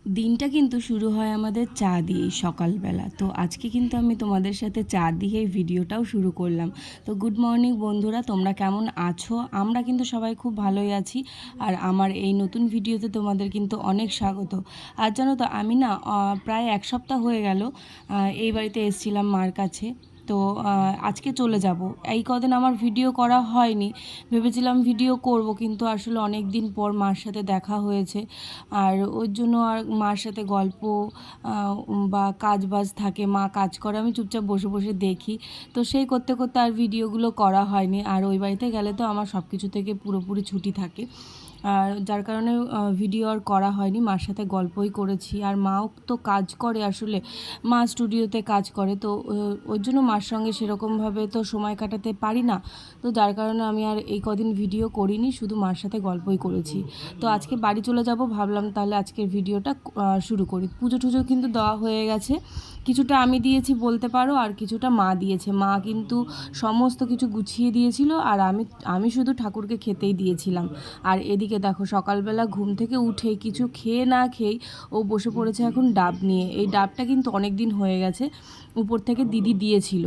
দিনটা কিন্তু শুরু হয় আমাদের চা দিয়েই সকালবেলা। তো আজকে কিন্তু আমি তোমাদের সাথে চা দিয়েই ভিডিওটাও শুরু করলাম। তো গুড মর্নিং বন্ধুরা, তোমরা কেমন আছো? আমরা কিন্তু সবাই খুব ভালোই আছি। আর আমার এই নতুন ভিডিওতে তোমাদের কিন্তু অনেক স্বাগত। আর জানো তো আমি না প্রায় এক সপ্তাহ হয়ে গেল এই বাড়িতে এসেছিলাম মার কাছে। তো আজকে চলে যাব। এই কদিন আমার ভিডিও করা হয়নি, ভেবেছিলাম ভিডিও করব, কিন্তু আসলে অনেক দিন পর মার সাথে দেখা হয়েছে। আর ওর জন্য আর মার সাথে গল্প বা কাজ বাজ থাকে, মা কাজ করে, আমি চুপচাপ বসে বসে দেখি। তো সেই করতে করতে আর ভিডিওগুলো করা হয়নি। আর ওই বাড়িতে গেলে তো আমার সব কিছু থেকে পুরোপুরি ছুটি থাকে, আর যার কারণে ভিডিও আর করা হয়নি। মার সাথে গল্পই করেছি। আর মাও তো কাজ করে, আসলে মা স্টুডিওতে কাজ করে, তো ওর জন্য মার সঙ্গে সেরকমভাবে তো সময় কাটাতে পারি না। তো যার কারণে আমি আর এই কদিন ভিডিও করিনি, শুধু মার সাথে গল্পই করেছি। তো আজকে বাড়ি চলে যাব, ভাবলাম তাহলে আজকের ভিডিওটা শুরু করি। পুজো টুজো কিন্তু দেওয়া হয়ে গেছে, কিছুটা আমি দিয়েছি বলতে পারো, আর কিছুটা মা দিয়েছে। মা কিন্তু সমস্ত কিছু গুছিয়ে দিয়েছিল, আর আমি শুধু ঠাকুরকে খেতেই দিয়েছিলাম। আর এদিকে দেখো, সকালবেলা ঘুম থেকে উঠেই কিছু খেয়ে না খেয়েই ও বসে পড়েছে এখন ডাব নিয়ে। এই ডাবটা কিন্তু অনেক দিন হয়ে গেছে, উপর থেকে দিদি দিয়েছিল,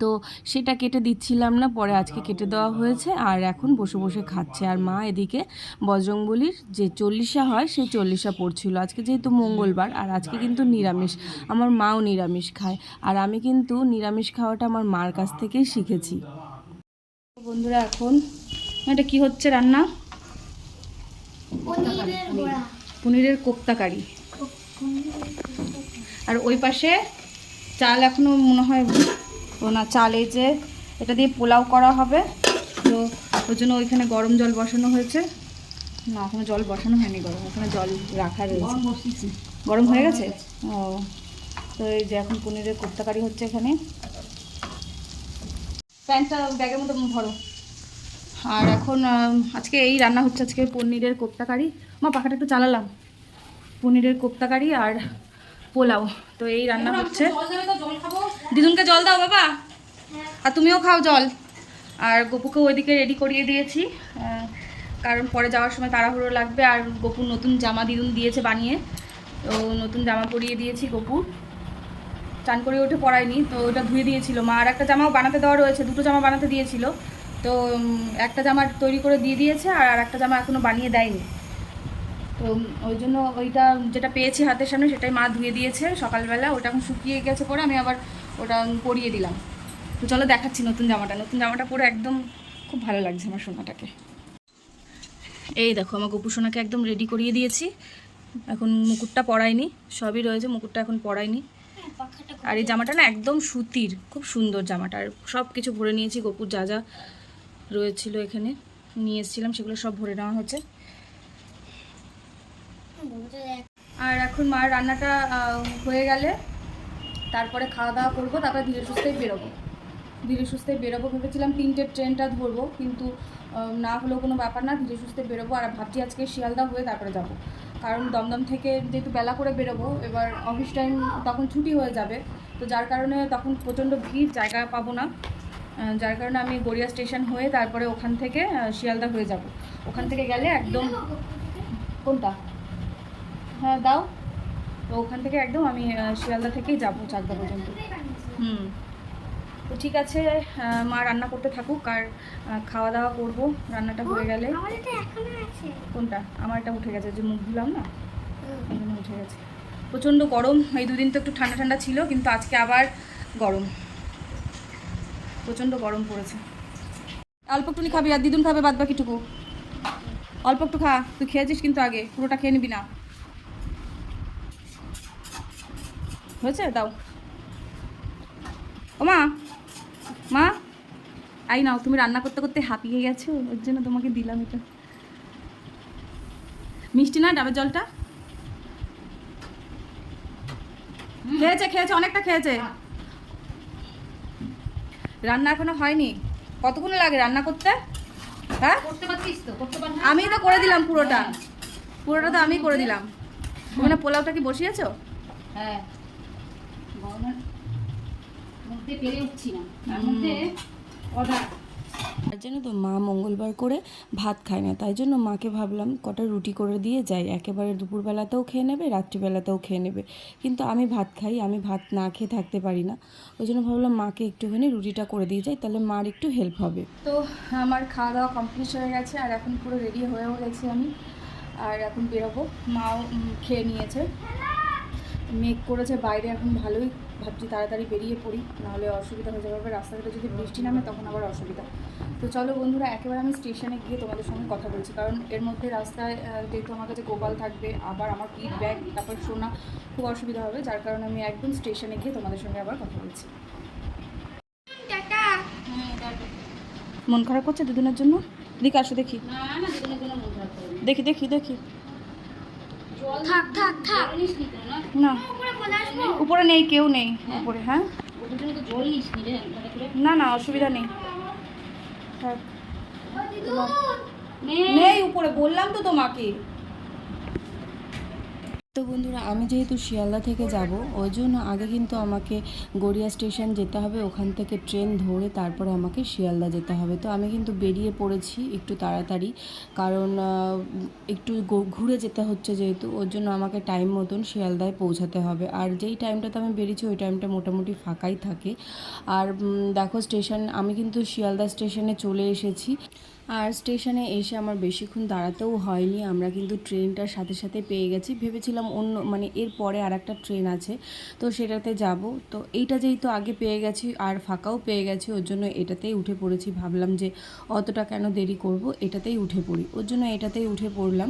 তো সেটা কেটে দিচ্ছিলাম না, পরে আজকে কেটে দেওয়া হয়েছে। আর এখন বসে বসে খাচ্ছে। আর মা এদিকে বজরংবলীর যে চল্লিশা হয় সেই চল্লিশা পড়ছিল। আজকে যেহেতু মঙ্গলবার, আর আজকে কিন্তু নিরামিষ, আমার মাও নিরামিষ খায়। আর আমি কিন্তু নিরামিষ খাওয়াটা আমার মার কাছ থেকেই শিখেছি। বন্ধুরা, এখন এটা কি হচ্ছে রান্না? পনিরের কোপ্তা কারি। আর ওই পাশে চাল এখনো মনে হয় না, চাল এই যে এটা দিয়ে পোলাও করা হবে, তো ওই জন্য ওইখানে গরম জল বসানো হয়েছে। না, এখনো জল বসানো হয়নি, গরম ওখানে জল রাখা রয়েছে। গরম হয়ে গেছে? ও, তো এই যে এখন পনিরের কোপ্তা কারি হচ্ছে এখানে। প্যান্টটা ব্যাগের মতো ভরো। আর এখন আজকে এই রান্না হচ্ছে, আজকে পনিরের কোপ্তা কারি। মা পাখাটা একটু চালালাম। পনিরের কোপ্তা কারি আর পোলাও, তো এই রান্না হচ্ছে। দিদুনকে জল দাও বাবা, আর তুমিও খাও জল। আর গপুকে ওইদিকে রেডি করিয়ে দিয়েছি, কারণ পরে যাওয়ার সময় তাড়াহুড়ো লাগবে। আর গপুর নতুন জামা দিদুন দিয়েছে বানিয়ে, তো নতুন জামা পরিয়ে দিয়েছি। গপুর চান করে উঠে পরায়নি, তো ওটা ধুয়ে দিয়েছিল মা। আর একটা জামাও বানাতে দেওয়া রয়েছে, দুটো জামা বানাতে দিয়েছিল, তো একটা জামা তৈরি করে দিয়ে দিয়েছে, আর একটা জামা এখনও বানিয়ে দেয়নি। তো ওই জন্য ওইটা যেটা পেয়েছি হাতের সামনে সেটাই মা ধুয়ে দিয়েছে সকালবেলা। ওটা এখন শুকিয়ে গেছে, পরে আমি আবার ওটা পরিয়ে দিলাম। তো চলো দেখাচ্ছি নতুন জামাটা পরে একদম খুব ভালো লাগছে আমার সোনাটাকে। এই দেখো, আমার গপু সোনাকে একদম রেডি করিয়ে দিয়েছি। এখন মুকুটটা পরাইনি, সবই রয়েছে, মুকুটটা এখন পরাইনি। আর এই জামাটা না একদম সুতির, খুব সুন্দর জামাটা। আর সব কিছু ভরে নিয়েছি, গপুর যা যা রয়েছিল এখানে নিয়ে এসেছিলাম সেগুলো সব ভরে নেওয়া হচ্ছে। আর এখন মার রান্নাটা হয়ে গেলে তারপরে খাওয়া দাওয়া করবো, তারপরে ধীরে সুস্থে বেরোবো। ভেবেছিলাম 3টে ট্রেনটা ধরবো, কিন্তু না হলেও কোনো ব্যাপার না, ধীরে সুস্থে বেরোবো। আর ভাবছি আজকে শিয়ালদা হয়ে তারপরে যাব, কারণ দমদম থেকে যেহেতু বেলা করে বেরোবো, এবার অফিস টাইম তখন ছুটি হয়ে যাবে, তো যার কারণে তখন প্রচণ্ড ভিড়, জায়গা পাবো না। যার কারণে আমি গড়িয়া স্টেশন হয়ে তারপরে ওখান থেকে শিয়ালদা হয়ে যাব। ওখান থেকে গেলে একদম, কোনটা? হ্যাঁ দাও। তো ওখান থেকে একদম আমি শিয়ালদা থেকেই যাবো চাকদা পর্যন্ত। তো ঠিক আছে, মা রান্না করতে থাকুক, আর খাওয়া দাওয়া করবো রান্নাটা হয়ে গেলে। কোনটা? আমার এটা উঠে গেছে, যে মুখ ধুলাম না, উঠে গেছে। প্রচণ্ড গরম, এই দুদিন তো একটু ঠান্ডা ঠান্ডা ছিল, কিন্তু আজকে আবার গরম, প্রচণ্ড গরম পড়েছে। অল্প একটুনি খাবি, আর দিদুন খাবে বাদ বাকিটুকু। অল্প একটু খা, তুই খেয়েছিস কিন্তু আগে, পুরোটা খেয়ে নিবি না। হয়েছে? দাও। ও মা, মা আই নাও, তুমি রান্না করতে করতে হাঁপিয়ে গেছো, ওর জন্য তোমাকে দিলাম এটা। মিষ্টি না ডাবের জলটা? খেয়েছে, অনেকটা খেয়েছে। রান্না এখনো হয়নি। কতক্ষণ লাগে রান্না করতে? হ্যাঁ, আমি তো করে দিলাম পুরোটা তো আমি করে দিলাম। ওখানে পোলাওটা কি বসিয়েছো? হ্যাঁ, গরমের মধ্যে পেরে উঠছি না, তার মধ্যে অর্ডার। আর জানো তো মা মঙ্গলবার করে ভাত খায় না, তাই জন্য মাকে ভাবলাম কটা রুটি করে দিয়ে যাই, একেবারে দুপুরবেলাতেও খেয়ে নেবে রাত্রিবেলাতেও খেয়ে নেবে। কিন্তু আমি ভাত খাই, আমি ভাত না খেয়ে থাকতে পারি না, ওই জন্য ভাবলাম মাকে একটুখানি রুটিটা করে দিয়ে যাই, তাহলে মার একটু হেল্প হবে। তো আমার খাওয়া দাওয়া কমপ্লিট হয়ে গেছে আর এখন পুরো রেডি হয়েও গেছি আমি, আর এখন বেরোবো। মাও খেয়ে নিয়েছে, মেঘ করেছে বাইরে এখন ভালোই, ভাবছি তাড়াতাড়ি বেরিয়ে পড়ি, নাহলে অসুবিধা হয়ে যাবে, রাস্তাঘাটে যদি বৃষ্টি নামে তখন আবার অসুবিধা। তো চলো বন্ধুরা, একেবারে আমি স্টেশনে গিয়ে তোমাদের সঙ্গে কথা বলছি, কারণ এর মধ্যে রাস্তায় যেহেতু আমার কাছে গোপাল থাকবে, আবার আমার পিঠ ব্যাগ তারপর শোনা খুব অসুবিধা হবে, যার কারণে আমি একদম স্টেশনে গিয়ে তোমাদের সঙ্গে আবার কথা বলছি। মন খারাপ করছে দুদিনের জন্য? দিকে আসো দেখি, দেখি দেখি দেখি। না উপরে নেই, কেউ নেই উপরে। হ্যাঁ না না অসুবিধা নেই, নেই উপরে, বললাম তো তোমাকে। তো বন্ধুরা, আমি যেহেতু শিয়ালদা থেকে যাব, ওই জন্য আগে কিন্তু আমাকে গড়িয়া স্টেশন যেতে হবে, ওখান থেকে ট্রেন ধরে তারপরে আমাকে শিয়ালদা যেতে হবে। তো আমি কিন্তু বেরিয়ে পড়েছি একটু তাড়াতাড়ি, কারণ একটু ঘুরে যেতে হচ্ছে যেহেতু, ওর জন্য আমাকে টাইম মতন শিয়ালদায় পৌঁছাতে হবে। আর যেই টাইমটাতে আমি বেরিয়েছি ওই টাইমটা মোটামুটি ফাঁকাই থাকে। আর দেখো স্টেশন, আমি কিন্তু শিয়ালদা স্টেশনে চলে এসেছি। আর স্টেশনে এসে আমার বেশিক্ষণ দাঁড়াতেও হয়নি, আমরা কিন্তু ট্রেনটার সাথে সাথে পেয়ে গেছি। ভেবেছিলাম অন্য মানে এর পরে আর একটা ট্রেন আছে, তো সেটাতে যাব। তো এইটা যেহেতু আগে পেয়ে গেছি আর ফাঁকাও পেয়ে গেছি, ওর জন্য এটাতেই উঠে পড়েছি। ভাবলাম যে অতটা কেন দেরি করব, এটাতেই উঠে পড়ি, ওর জন্য এটাতেই উঠে পড়লাম।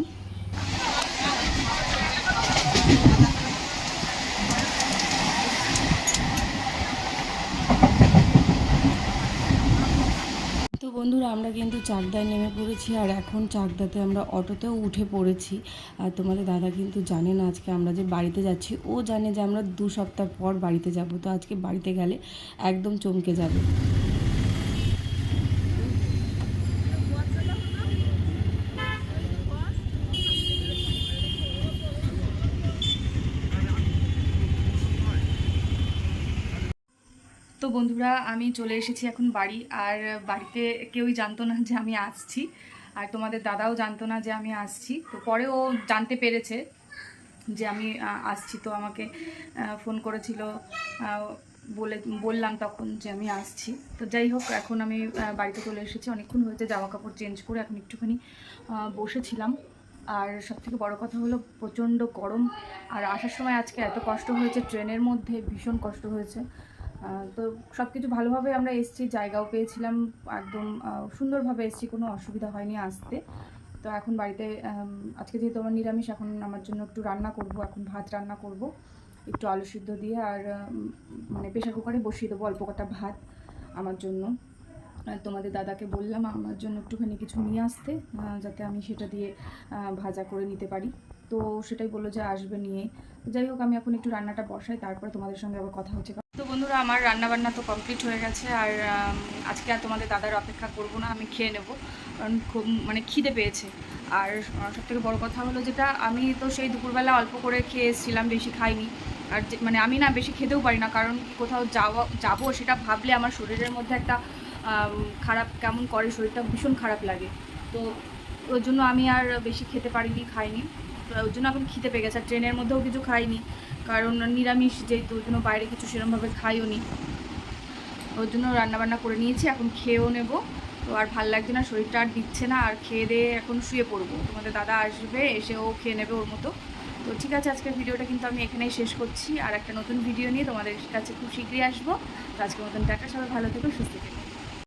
তো বন্ধুরা, আমরা কিন্তু চাকদায় নেমে পড়েছি, আর এখন চাকদাতে আমরা অটোতেও উঠে পড়েছি। আর তোমাদের দাদা কিন্তু জানে না আজকে আমরা যে বাড়িতে যাচ্ছি, ও জানে যে আমরা 2 সপ্তাহ পর বাড়িতে যাব। তো আজকে বাড়িতে গেলে একদম চমকে যাবে। তো বন্ধুরা, আমি চলে এসেছি এখন বাড়ি, আর বাড়িতে কেউই জানতো না যে আমি আসছি, আর তোমাদের দাদাও জানতো না যে আমি আসছি। তো পরে ও জানতে পেরেছে যে আমি আসছি, তো আমাকে ফোন করেছিল, বললাম তখন যে আমি আসছি। তো যাই হোক, এখন আমি বাড়িতে চলে এসেছি, অনেকক্ষণ হয়েছে জামা কাপড় চেঞ্জ করে এখন একটুখানি বসেছিলাম। আর সবথেকে বড় কথা হলো প্রচণ্ড গরম, আর আসার সময় আজকে এত কষ্ট হয়েছে, ট্রেনের মধ্যে ভীষণ কষ্ট হয়েছে। তো সব কিছু ভালোভাবে আমরা এসেছি, জায়গাও পেয়েছিলাম, একদম সুন্দরভাবে এসেছি, কোনো অসুবিধা হয়নি আসতে। তো এখন বাড়িতে আজকে যেহেতু আমার নিরামিষ, এখন আমার জন্য একটু রান্না করব, এখন ভাত রান্না করব একটু আলু সিদ্ধ দিয়ে, আর মানে প্রেশার কুকারে বসিয়ে দেবো অল্প কটা ভাত আমার জন্য। তোমাদের দাদাকে বললাম আমার জন্য একটুখানি কিছু নিয়ে আসতে, যাতে আমি সেটা দিয়ে ভাজা করে নিতে পারি। তো সেটাই বললো যে আসবে নিয়ে। যাই হোক, আমি এখন একটু রান্নাটা বসাই, তারপরে তোমাদের সঙ্গে আবার কথা হচ্ছে। তো বন্ধুরা, আমার রান্নাবান্না তো কমপ্লিট হয়ে গেছে, আর আজকে আর তোমাদের দাদার অপেক্ষা করব না, আমি খেয়ে নেব, কারণ খুব মানে খিদে পেয়েছে। আর সবথেকে বড় কথা হলো যেটা, আমি তো সেই দুপুরবেলা অল্প করে খেয়ে এসেছিলাম, বেশি খাইনি। আর মানে আমি না বেশি খেতেও পারি না, কারণ কোথাও যাবো সেটা ভাবলে আমার শরীরের মধ্যে একটা খারাপ কেমন করে, শরীরটা ভীষণ খারাপ লাগে। তো ওই জন্য আমি আর বেশি খেতে পারিনি, খাইনি। তো ওই জন্য এখন খিদে পেয়ে গেছে, আর ট্রেনের মধ্যেও কিছু খাইনি, কারণ নিরামিষ যেহেতু, ওই জন্য বাইরে কিছু সেরকমভাবে খাইও নি, ওর জন্য রান্নাবান্না করে নিয়েছি, এখন খেয়েও নেব। তো আর ভাল লাগছে না, শরীরটা আর দিচ্ছে না, আর খেয়ে দিয়ে এখন শুয়ে পড়বো। তোমাদের দাদা আসবে, এসেও খেয়ে নেবে ওর মতো। তো ঠিক আছে, আজকের ভিডিওটা কিন্তু আমি এখানেই শেষ করছি, আর একটা নতুন ভিডিও নিয়ে তোমাদের কাছে খুব শীঘ্রই আসবো। তো আজকের মতন টাটা, সবাই ভালো থেকো, সুস্থ থেকো।